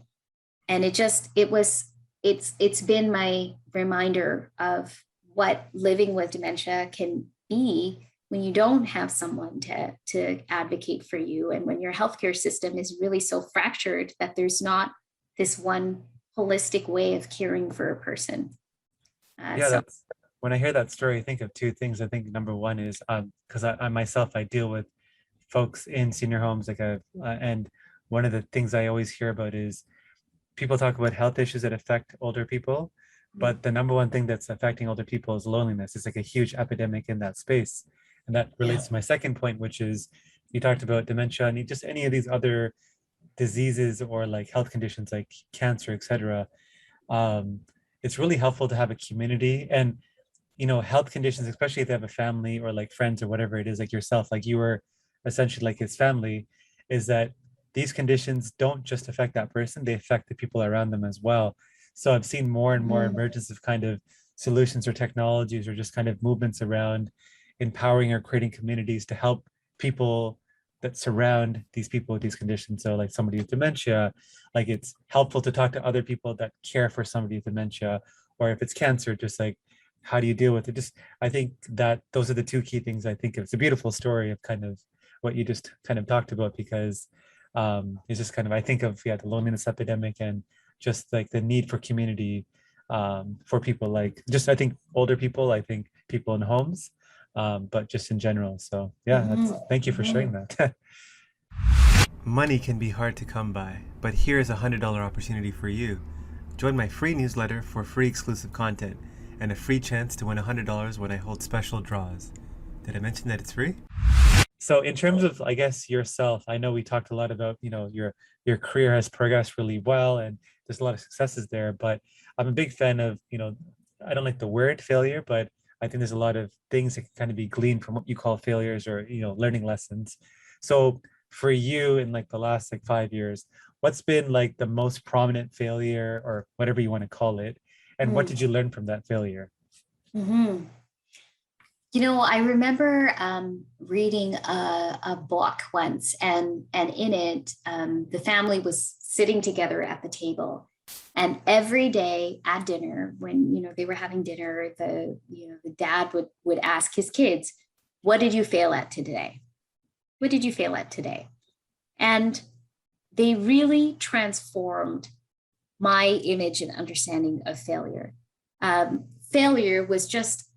And it's been my reminder of what living with dementia can be when you don't have someone to advocate for you, and when your healthcare system is really so fractured that there's not this one holistic way of caring for a person. That's when I hear that story, I think of two things. I think number one is because I myself, I deal with folks in senior homes, and one of the things I always hear about is people talk about health issues that affect older people, but the number one thing that's affecting older people is loneliness. It's like a huge epidemic in that space. And that relates to my second point, which is you talked about dementia and just any of these other diseases or like health conditions like cancer, etc. It's really helpful to have a community, and health conditions, especially if they have a family or like friends or whatever it is, like yourself, like you were essentially like his family, is that these conditions don't just affect that person, they affect the people around them as well. So I've seen more and more emergence of kind of solutions or technologies or just kind of movements around empowering or creating communities to help people that surround these people with these conditions. So like somebody with dementia, like it's helpful to talk to other people that care for somebody with dementia, or if it's cancer, just like, how do you deal with it? Just, I think that those are the two key things I think of. It's a beautiful story of kind of what you just kind of talked about, because it's just kind of, I think of, the loneliness epidemic and just like the need for community for people, like just, I think older people, I think people in homes, but just in general. So thank you for sharing that. Money can be hard to come by, but here's a $100 opportunity for you. Join my free newsletter for free exclusive content and a free chance to win $100 when I hold special draws. Did I mention that it's free? So in terms of, I guess, yourself, I know we talked a lot about, your career has progressed really well and there's a lot of successes there, but I'm a big fan of, I don't like the word failure, but I think there's a lot of things that can kind of be gleaned from what you call failures or, learning lessons. So for you in like the last like 5 years, what's been like the most prominent failure or whatever you want to call it? And what did you learn from that failure? I remember reading a book once, and in it, the family was sitting together at the table, and every day at dinner, when they were having dinner, the dad would ask his kids, "What did you fail at today? What did you fail at today?" And they really transformed my image and understanding of failure. Failure was just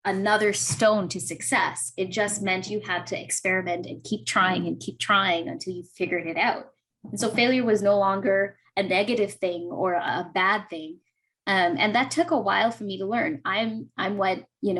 another stone to success. It just meant you had to experiment and keep trying until you figured it out. And so failure was no longer a negative thing or a bad thing. And that took a while for me to learn. I'm what, we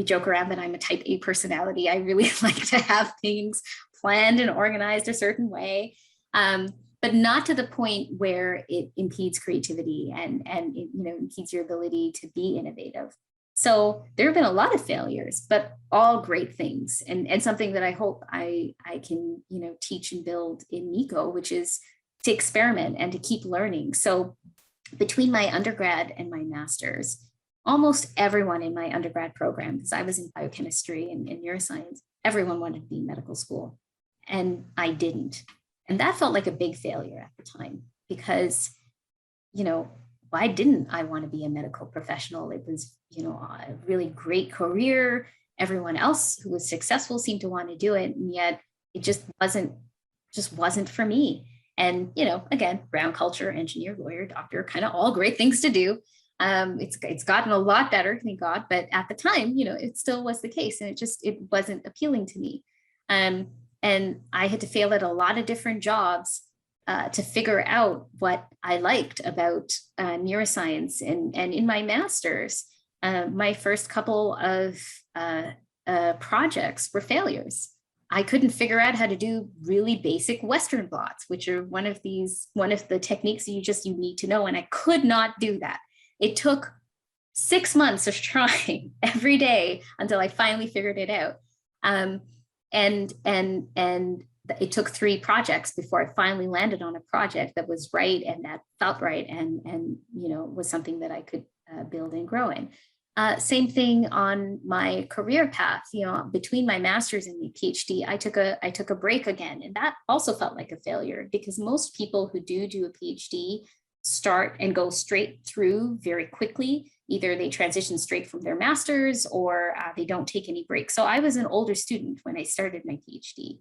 joke around that I'm a type A personality. I really like to have things planned and organized a certain way, but not to the point where it impedes creativity and it, impedes your ability to be innovative. So there have been a lot of failures, but all great things, and something that I hope I can, teach and build in Nico, which is to experiment and to keep learning. So between my undergrad and my master's, almost everyone in my undergrad program, because I was in biochemistry and neuroscience, everyone wanted to be in medical school, and I didn't. And that felt like a big failure at the time, because, why didn't I want to be a medical professional? It was, a really great career. Everyone else who was successful seemed to want to do it. And yet it just wasn't for me. And, again, brown culture, engineer, lawyer, doctor, kind of all great things to do. It's gotten a lot better, thank God. But at the time, it still was the case. And it wasn't appealing to me. And I had to fail at a lot of different jobs to figure out what I liked about neuroscience. And in my master's, my first couple of projects were failures. I couldn't figure out how to do really basic Western blots, which are one of the techniques you need to know. And I could not do that. It took 6 months of trying every day until I finally figured it out. And it took 3 projects before I finally landed on a project that was right and that felt right and was something that I could build and grow in. Same thing on my career path. Between my master's and my PhD, I took a break again, and that also felt like a failure, because most people who do a PhD start and go straight through very quickly. Either they transition straight from their master's, or they don't take any breaks. So I was an older student when I started my PhD,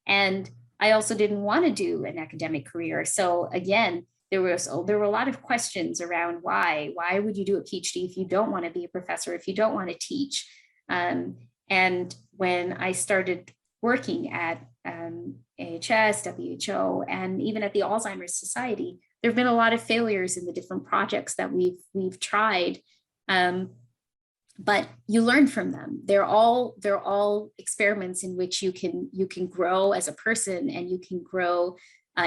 and I also didn't want to do an academic career. So again, there were a lot of questions around why would you do a PhD if you don't want to be a professor, if you don't want to teach. And when I started working at AHS, WHO, and even at the Alzheimer Society, there have been a lot of failures in the different projects that we've tried, but you learn from them. They're all experiments in which you can grow as a person, and you can grow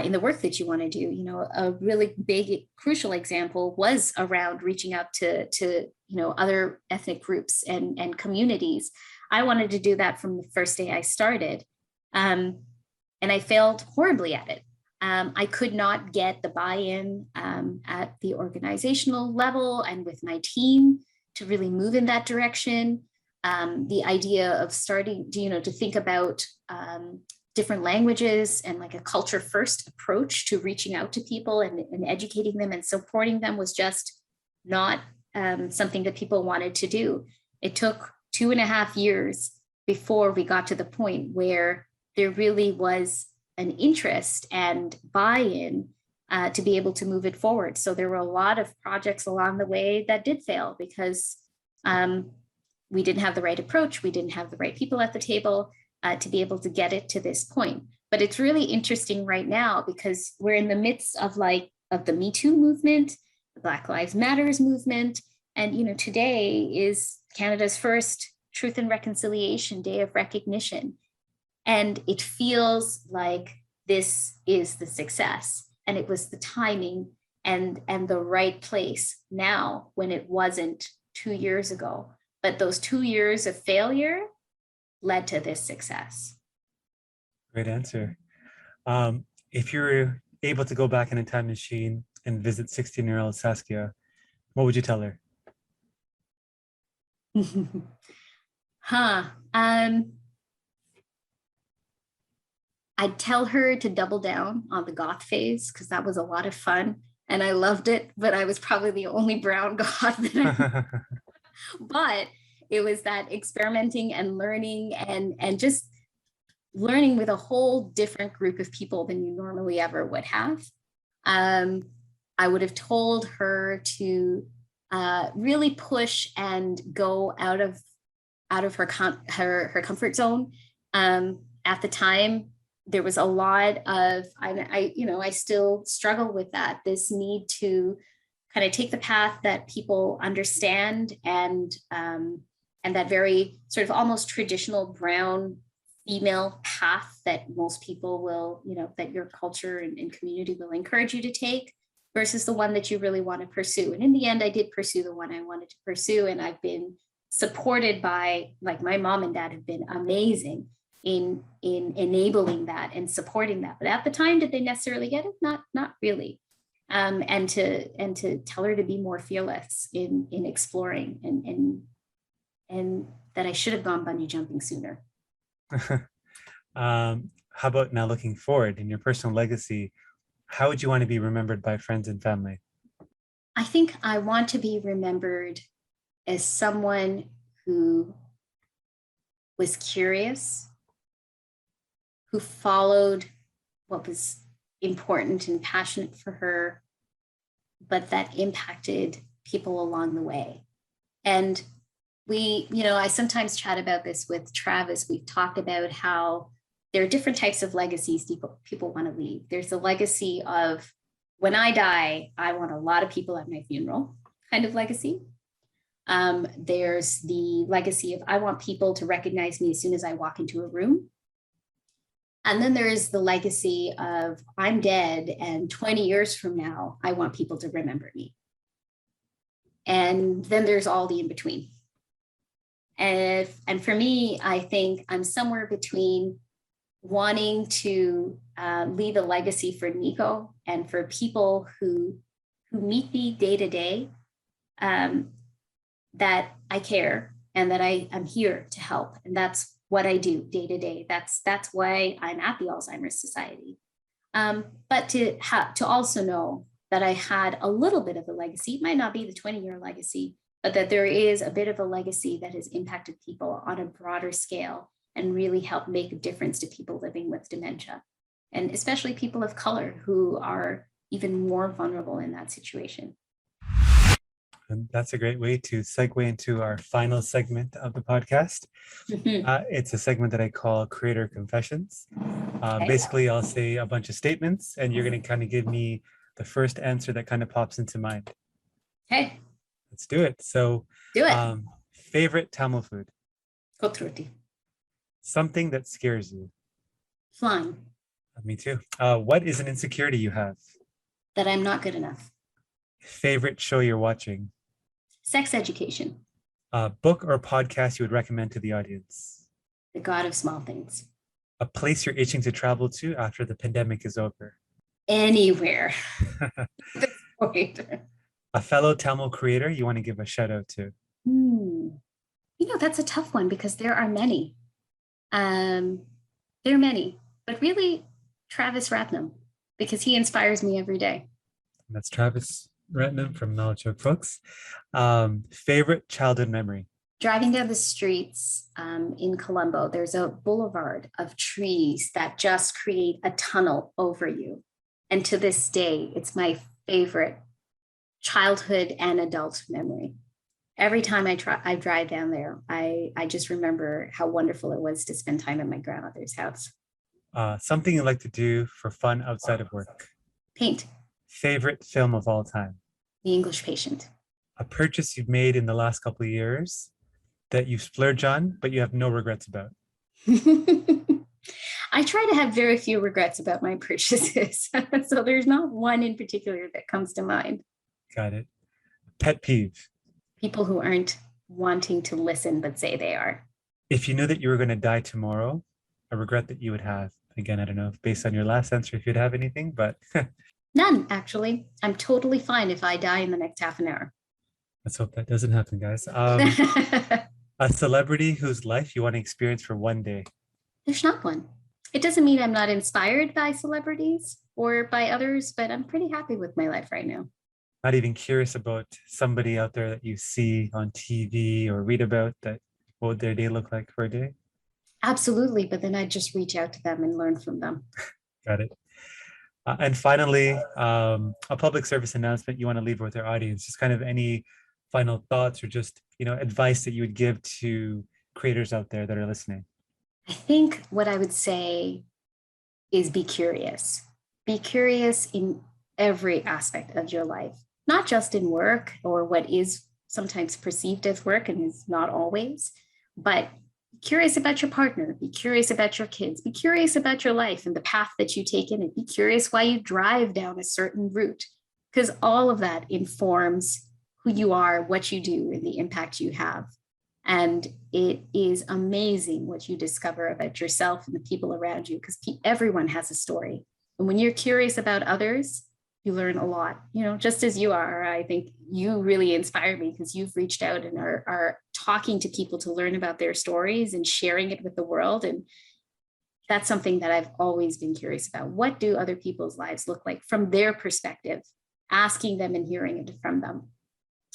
in the work that you want to do. A really big, crucial example was around reaching out to other ethnic groups and communities. I wanted to do that from the first day I started, and I failed horribly at it. I could not get the buy-in at the organizational level and with my team to really move in that direction. The idea of starting, to think about different languages and like a culture first approach to reaching out to people and educating them and supporting them was just not something that people wanted to do. It took 2.5 years before we got to the point where there really was an interest and buy-in to be able to move it forward. So there were a lot of projects along the way that did fail because we didn't have the right approach. We didn't have the right people at the table to be able to get it to this point. But it's really interesting right now because we're in the midst of the Me Too movement, the Black Lives Matters movement. And, today is Canada's first Truth and Reconciliation Day of Recognition. And it feels like this is the success. And it was the timing and the right place now when it wasn't 2 years ago. But those 2 years of failure led to this success. Great answer. If you were able to go back in a time machine and visit 16-year-old Saskia, what would you tell her? I'd tell her to double down on the goth phase because that was a lot of fun and I loved it, but I was probably the only brown goth that but it was that experimenting and learning and just learning with a whole different group of people than you normally ever would have. I would have told her to really push and go out of her comfort zone. At the time, there was a lot of, I still struggle with that, this need to kind of take the path that people understand and that very sort of almost traditional brown female path that most people will, that your culture and community will encourage you to take versus the one that you really want to pursue. And in the end, I did pursue the one I wanted to pursue. And I've been supported by, my mom and dad have been amazing in enabling that and supporting that. But at the time, did they necessarily get it? Not really. And to tell her to be more fearless in exploring and that I should have gone bungee jumping sooner. How about now looking forward in your personal legacy? How would you want to be remembered by friends and family? I think I want to be remembered as someone who was curious, who followed what was important and passionate for her, but that impacted people along the way. And I sometimes chat about this with Travis. We've talked about how there are different types of legacies people want to leave. There's the legacy of, when I die, I want a lot of people at my funeral kind of legacy. There's the legacy of, I want people to recognize me as soon as I walk into a room. And then there's the legacy of, I'm dead and 20 years from now, I want people to remember me. And then there's all the in between. And for me, I think I'm somewhere between wanting to leave a legacy for Nico and for people who meet me day to day, that I care and that I'm here to help. And that's what I do day to day. That's why I'm at the Alzheimer Society. But to also know that I had a little bit of a legacy, it might not be the 20-year legacy, but that there is a bit of a legacy that has impacted people on a broader scale and really helped make a difference to people living with dementia, and especially people of color who are even more vulnerable in that situation. And that's a great way to segue into our final segment of the podcast. It's a segment that I call Creator Confessions. Basically, I'll say a bunch of statements and you're going to kind of give me the first answer that kind of pops into mind. Okay. Let's do it. So, do it. Favorite Tamil food? Kotroti. Something that scares you? Flying. Me too. What is an insecurity you have? That I'm not good enough. Favorite show you're watching? Sex Education. Book or podcast you would recommend to the audience? The God of Small Things. A place you're itching to travel to after the pandemic is over? Anywhere. At this point. A fellow Tamil creator you want to give a shout out to? That's a tough one because there are many. There are many, but really Travis Ratnam, because he inspires me every day. That's Travis Ratnam from Knowledge Book Books. Favorite childhood memory? Driving down the streets in Colombo, there's a boulevard of trees that just create a tunnel over you. And to this day, it's my favorite childhood and adult memory. Every time I drive down there, I just remember how wonderful it was to spend time at my grandmother's house. Something you like to do for fun outside of work? Paint. Favorite film of all time? The English Patient. A purchase you've made in the last couple of years that you splurge on, but you have no regrets about? I try to have very few regrets about my purchases. So there's not one in particular that comes to mind. Got it. Pet peeve? People who aren't wanting to listen, but say they are. If you knew that you were going to die tomorrow, a regret that you would have? Again, I don't know, based on your last answer, if you'd have anything, but... None, actually. I'm totally fine if I die in the next half an hour. Let's hope that doesn't happen, guys. A celebrity whose life you want to experience for one day? There's not one. It doesn't mean I'm not inspired by celebrities or by others, but I'm pretty happy with my life right now. Not even curious about somebody out there that you see on TV or read about, that what would their day look like for a day? Absolutely, but then I just reach out to them and learn from them. Got it. And finally, a public service announcement you want to leave with our audience, just kind of any final thoughts or just, advice that you would give to creators out there that are listening. I think what I would say is be curious. Be curious in every aspect of your life, not just in work or what is sometimes perceived as work and is not always, but be curious about your partner, be curious about your kids, be curious about your life and the path that you take in it, be curious why you drive down a certain route, because all of that informs who you are, what you do, and the impact you have. And it is amazing what you discover about yourself and the people around you, because everyone has a story. And when you're curious about others, you learn a lot, just as you are. I think you really inspire me because you've reached out and are talking to people to learn about their stories and sharing it with the world. And that's something that I've always been curious about. What do other people's lives look like from their perspective, asking them and hearing it from them?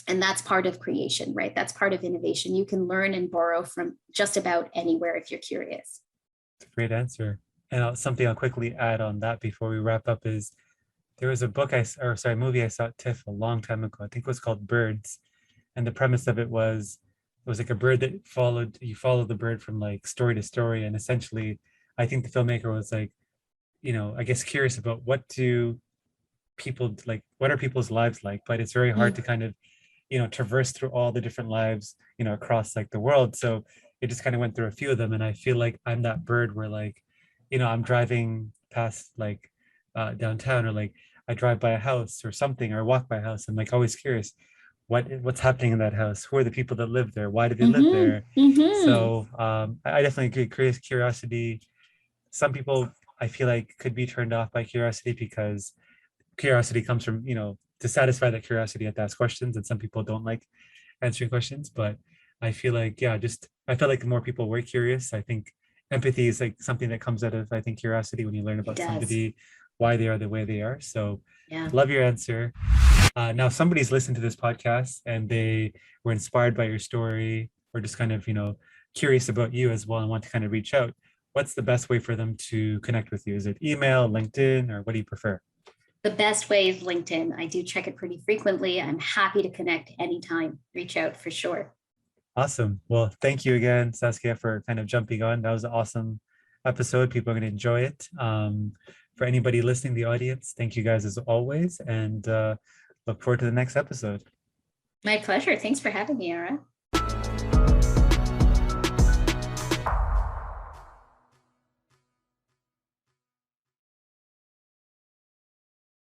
And that's part of creation, right? That's part of innovation. You can learn and borrow from just about anywhere if you're curious. That's a great answer. And something I'll quickly add on that before we wrap up is there was a movie I saw at TIFF a long time ago. I think it was called Birds. And the premise of it was like a bird that you follow the bird from like story to story. And essentially, I think the filmmaker was like, I guess curious about what are people's lives like? But it's very hard to kind of, traverse through all the different lives, across like the world. So it just kind of went through a few of them. And I feel like I'm that bird where like, I'm driving past like downtown, or like I drive by a house or something, or walk by a house. I'm like always curious, what's happening in that house? Who are the people that live there? Why do they live there? So I definitely agree. Curiosity. Some people I feel like could be turned off by curiosity because curiosity comes from, to satisfy that curiosity, you have to ask questions, and some people don't like answering questions, but I feel like, yeah, just I felt like the more people were curious, I think empathy is like something that comes out of, I think, curiosity when you learn It about does. somebody, why they are the way they are. So Yeah. love your answer. Now, if somebody's listened to this podcast and they were inspired by your story or just kind of, curious about you as well and want to kind of reach out, what's the best way for them to connect with you? Is it email, LinkedIn, or what do you prefer? The best way is LinkedIn. I do check it pretty frequently. I'm happy to connect anytime. Reach out for sure. Awesome. Well, thank you again, Saskia, for kind of jumping on. That was an awesome episode. People are going to enjoy it. For anybody listening, the audience, thank you guys as always, and look forward to the next episode. My pleasure. Thanks for having me, Ara.